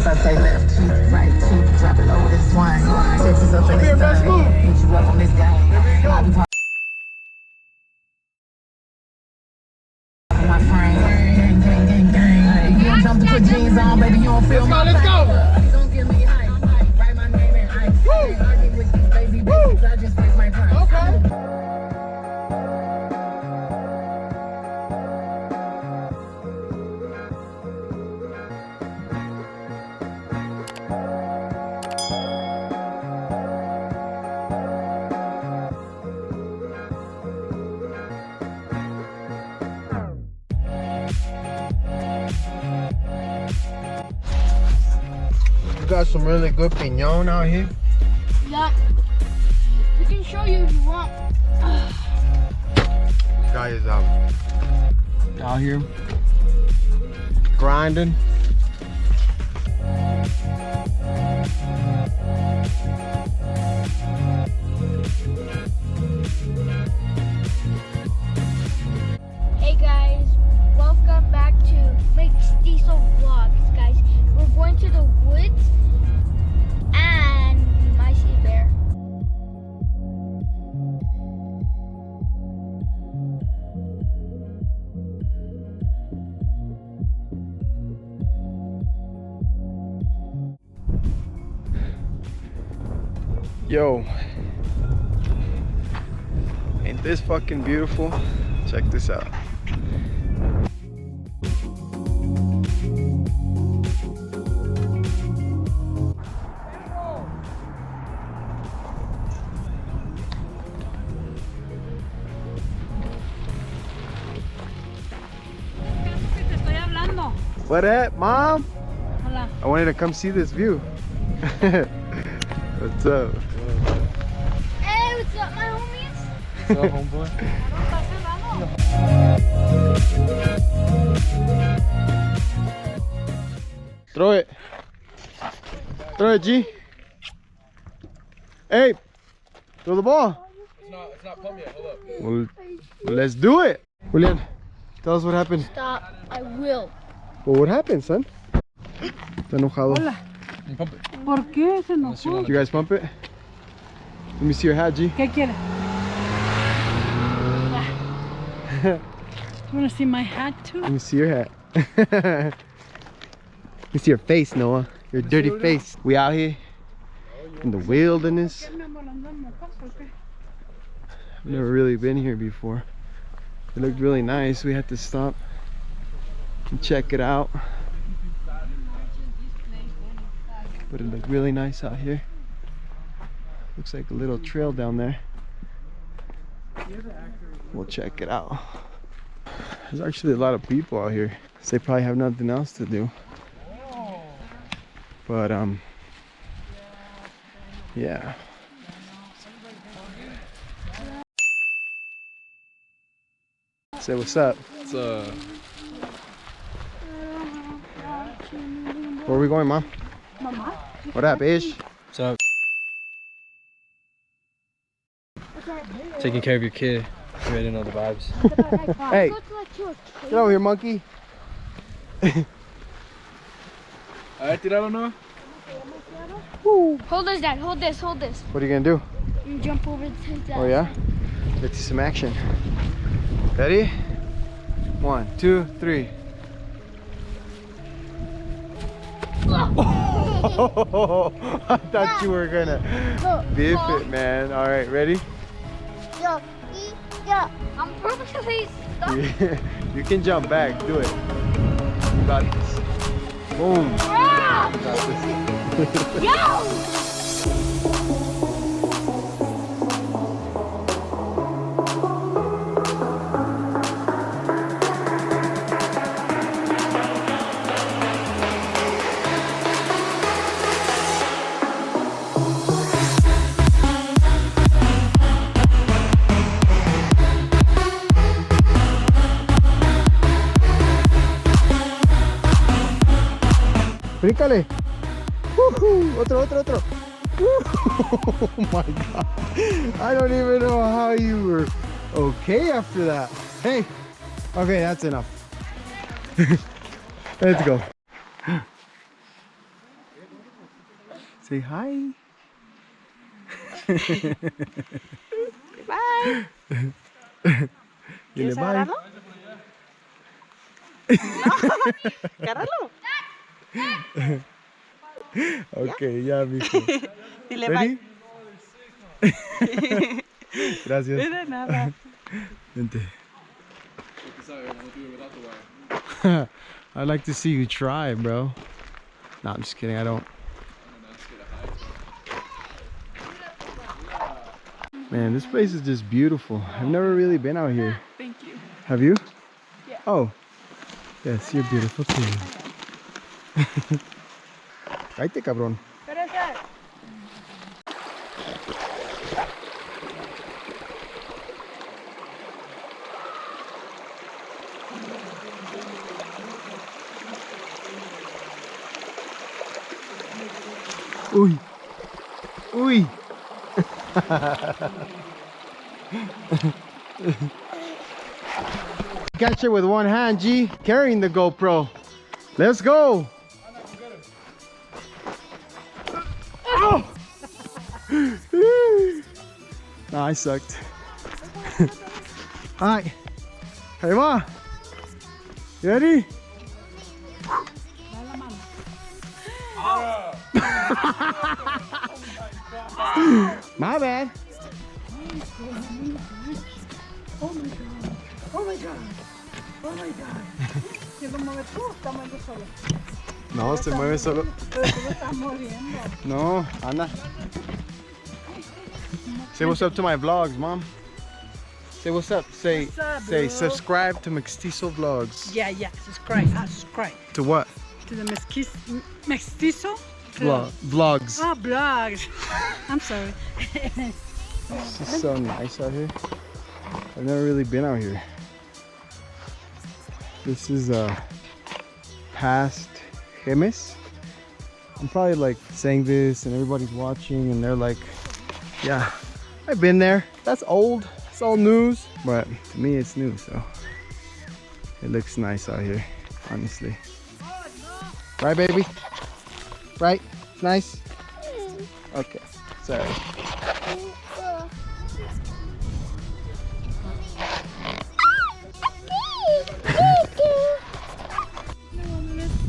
If I say left cheek, right cheek, drop it low with this swing. Texas up in this thing. Hit you up on this game. I be my frame. Gang, gang, gang, gang. If you don't jump to put jeans on, baby, you don't feel my pain. Let's go. You don't give me hype. Write my name in ice. I argue with these baby bitches. I just raise my price. Okay. Got some really good piñon out here. Yeah. We can show you if you want. This guy is out here grinding. Hey guys, welcome back to mxxtizo vlogs, guys. We're going to the woods and you might see a bear. Yo, ain't this fucking beautiful? Check this out. What up, Mom? Hola. I wanted to come see this view. What's up? Hey, what's up, my homies? What's up, homeboy? Throw it. Throw it, G. Hey, throw the ball. It's not pumped yet. Hold up. Well, let's do it. Julian, tell us what happened. Stop, I will. Well, what happened, son? Está enojado. You pump it. ¿Por qué se enojó? Did you guys pump it? Let me see your hat, G. ¿Qué quiere? You want to see my hat too? Let me see your hat. Let me see your face, Noah. Your dirty face. We out here in the wilderness. I've never really been here before. It looked really nice. We had to stop and check it out. But it looked really nice out here. Looks like a little trail down there. We'll check it out. There's actually a lot of people out here. They probably have nothing else to do. But yeah. Say what's up. It's Where are we going, Mom? Mama? What up, Ish? What's up? Taking care of your kid. You already know the vibes. Hey, get over here, monkey. Alright, tiralo, Noah. Hold this, Dad. Hold this, hold this. What are you gonna do? You jump over to Dad. Oh yeah? Let's see some action. Ready? 1, 2, 3. Oh, I thought you were gonna biff it, man. All right, ready? Yeah. I'm perfectly stuck. You can jump back. Do it. You got this. Boom. Ah! You got this. Yo! Bríncale. Otro. Oh my God. I don't even know how you were okay after that. Hey. Okay, that's enough. Let's go. Say hi. Bye. Dile ¿Quieres bye. agarrarlo? Agárralo. Okay, ya, mijo. Dile Ready? bye. Gracias. De nada. Vente. Sorry, I'm gonna do it without the wire. I'd like to see you try, bro. No, I'm just kidding. I don't. Man, this place is just beautiful. I've never really been out here. Thank you. Have you? Yeah. Oh. Yes, you're beautiful too. Cállate, cabrón. Uy. Uy. Catch it with one hand, G. Carrying the GoPro. Let's go. Oh! Nah, I sucked. Alright. Hey, Ma. You ready? My bad. Oh my god. Oh my god. Oh my god. ¿Qué lo mueves tú? Está moviendo solo. No, se mueve solo. Pero tú lo estás moviendo. No, Ana. Say what's up to my vlogs, Mom. Say what's up. Say, What's up, say bro? subscribe to mxxtizo vlogs. Yeah, yeah. Subscribe. Subscribe. To what? To the mxxtizo? Vlogs. Ah, blogs. I'm sorry. This is so nice out here. I've never really been out here. This is past Jemez. I'm probably like saying this and everybody's watching and they're like, yeah, I've been there. That's old. It's old news. But to me it's new, so it looks nice out here, honestly. Right, baby? Right? It's nice? Okay, sorry.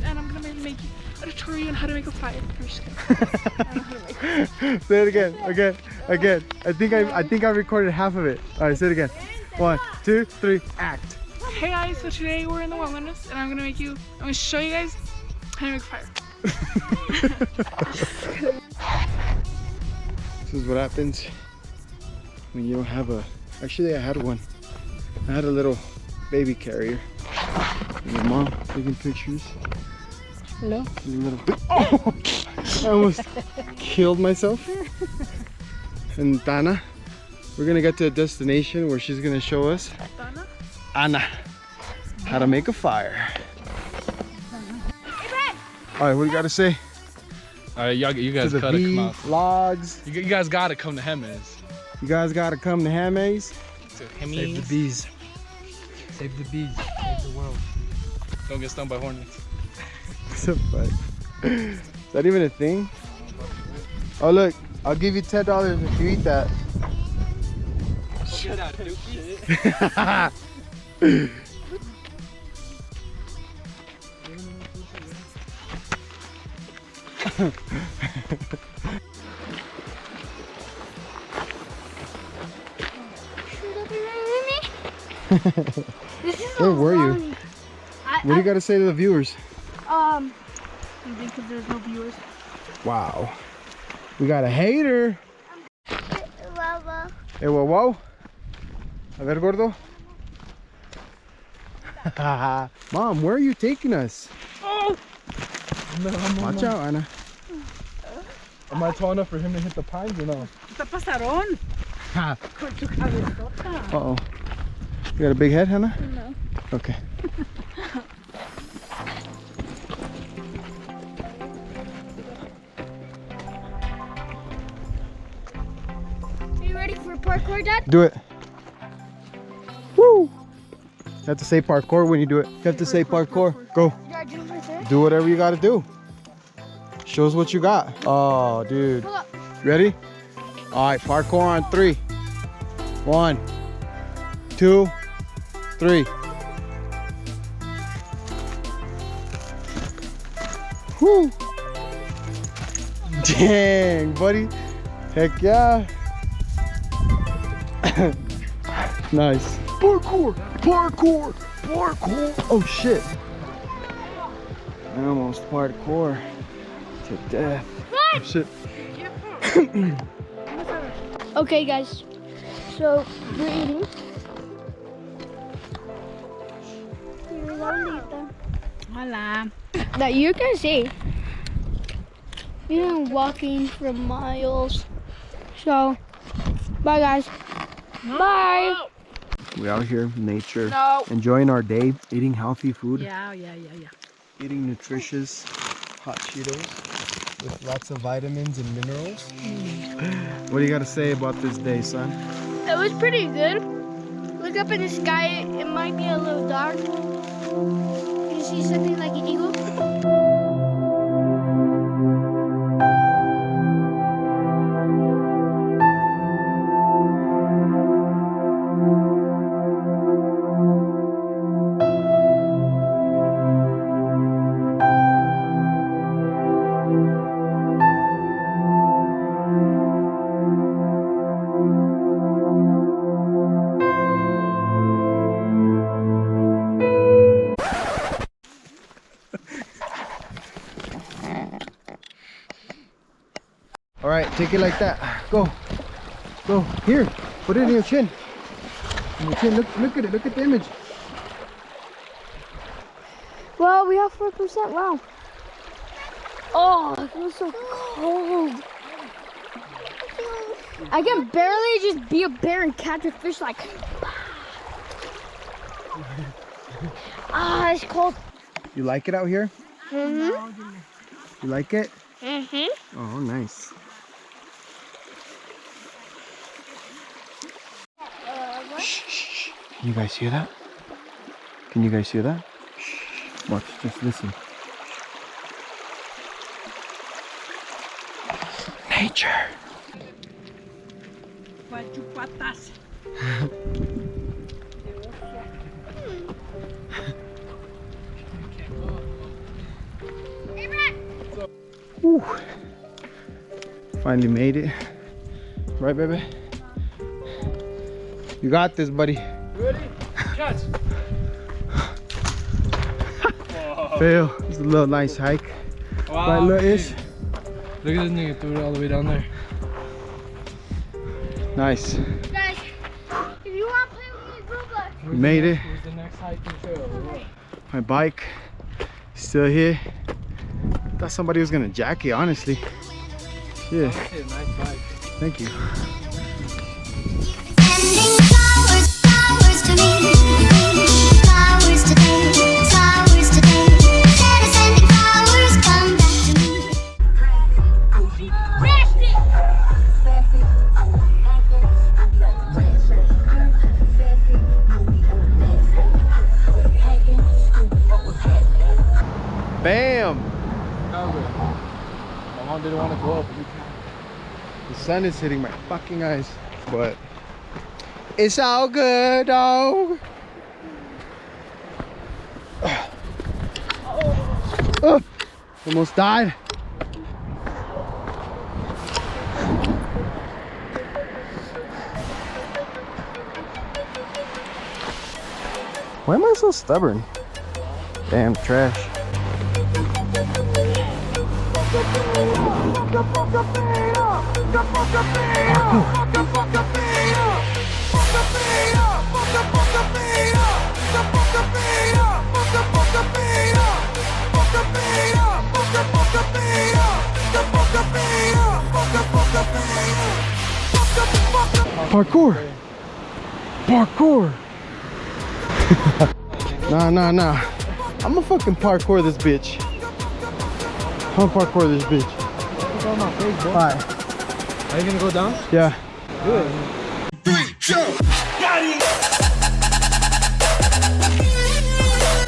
And I'm gonna make you a tutorial on how to make a fire. I'm just kidding. I don't know how to make it. Say it again, again. I think I recorded half of it. All right, say it again. 1, 2, 3, act. Hey guys, so today we're in the wilderness and I'm gonna show you guys how to make a fire. This is what happens when you don't have a. Actually, I had one. I had a little baby carrier. And my mom taking pictures. Hello? And a little bit. Oh! I almost killed myself. And Tana, we're gonna get to a destination where she's gonna show us, Ana, how to make a fire. All right, what do you got to say? All right, you guys To the gotta come V out. vlogs. You guys gotta come to Jemez. You guys gotta come to Jemez. Save the bees. Save the bees. Save the world. Don't get stung by hornets. So funny. Is that even a thing? Oh look, I'll give you $10 if you eat that. Shut up, dude. Where were you? What do you got to say to the viewers? Because there's no viewers. Wow. We got a hater. Hey, whoa, whoa. A ver, gordo. Mom, where are you taking us? Oh! Watch out, Ana. Am I tall enough for him to hit the pines or no? Está pasarón. Ha. Con tu cabezota. Uh-oh. You got a big head, Hannah? No. Okay. Are you ready for parkour, Dad? Do it. Woo! You have to say parkour when you do it. You have to say parkour. Go. Dad, jump right there. Do whatever you got to do. Show us what you got. Oh, dude. Hold up. Ready? All right, parkour on 3. 1, 2, 3. Whoo! Dang, buddy. Heck yeah. Nice. Parkour, parkour, parkour. Oh shit. I almost parkour to death. Oh, shit. Okay, guys. So we're eating. Hola. That you can see. We've been walking for miles. So, bye, guys. Bye. We're out here in nature, No. enjoying our day, eating healthy food, Yeah. eating nutritious hot Cheetos with lots of vitamins and minerals. What do you got to say about this day, son? It was pretty good. Look up in the sky. It might be a little dark. You see something like an eagle? All right, take it like that. Go. Go. Here. Put it in your chin. In your chin. Look at it. Look at the image. Well, we have 4%. Wow. Oh, it feels so cold. I can barely just be a bear and catch a fish like. Ah, it's cold. You like it out here? Mhm. You like it? Mhm. Oh, nice. Shh. Can you guys hear that? Can you guys hear that? Shh. Watch, just listen. Nature. Patas. Whew. Finally made it. Right, baby? You got this, buddy. Ready? Catch. Fail. It's a little nice hike. Wow. Right, little ish. Look at this nigga, threw it all the way down there. Nice. Guys, if you want to play with me, Roblox. We made it. Where's the next hiking trail? My bike still here. Thought somebody was gonna jack it, honestly. Yeah. Okay, nice bike. Thank you. Sending flowers, flowers to me. Flowers today, flowers today. Instead of sending flowers, come back to me. Bam! My mom didn't want to go up. The sun is hitting my fucking eyes, but it's all good, dog. Oh, almost died. Why am I so stubborn? Damn trash. Parkour! Parkour! Nah. I'ma fucking parkour this bitch. I'm gonna parkour this bitch. Alright. Are you gonna go down? Yeah. Good. 3, 2,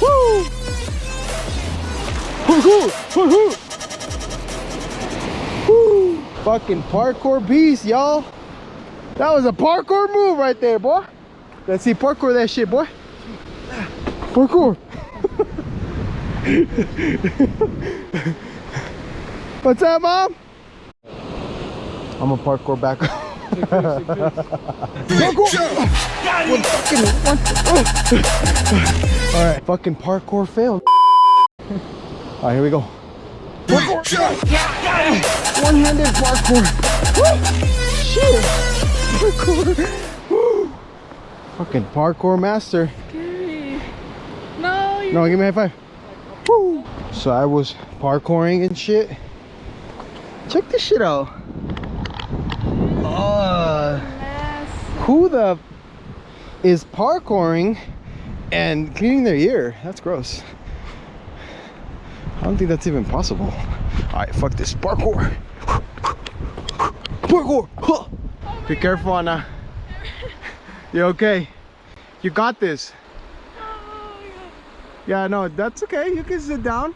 Woo! Parkour! Parkour! Fucking parkour beast, y'all. That was a parkour move right there, boy. Let's see, parkour that shit, boy. Parkour. What's up, Mom? I'm a parkour back. Alright, fucking parkour failed. Alright, here we go. Parkour. One-handed parkour. Shit. Parkour. Fucking parkour master. Okay. No, you No, give me a high five. Woo. So I was parkouring and shit. Check this shit out. Who the is parkouring and cleaning their ear? That's gross. I don't think that's even possible. Alright, fuck this. Parkour. Parkour. Huh. Be careful, Anna. You okay? You got this. Yeah, no, that's okay. You can sit down.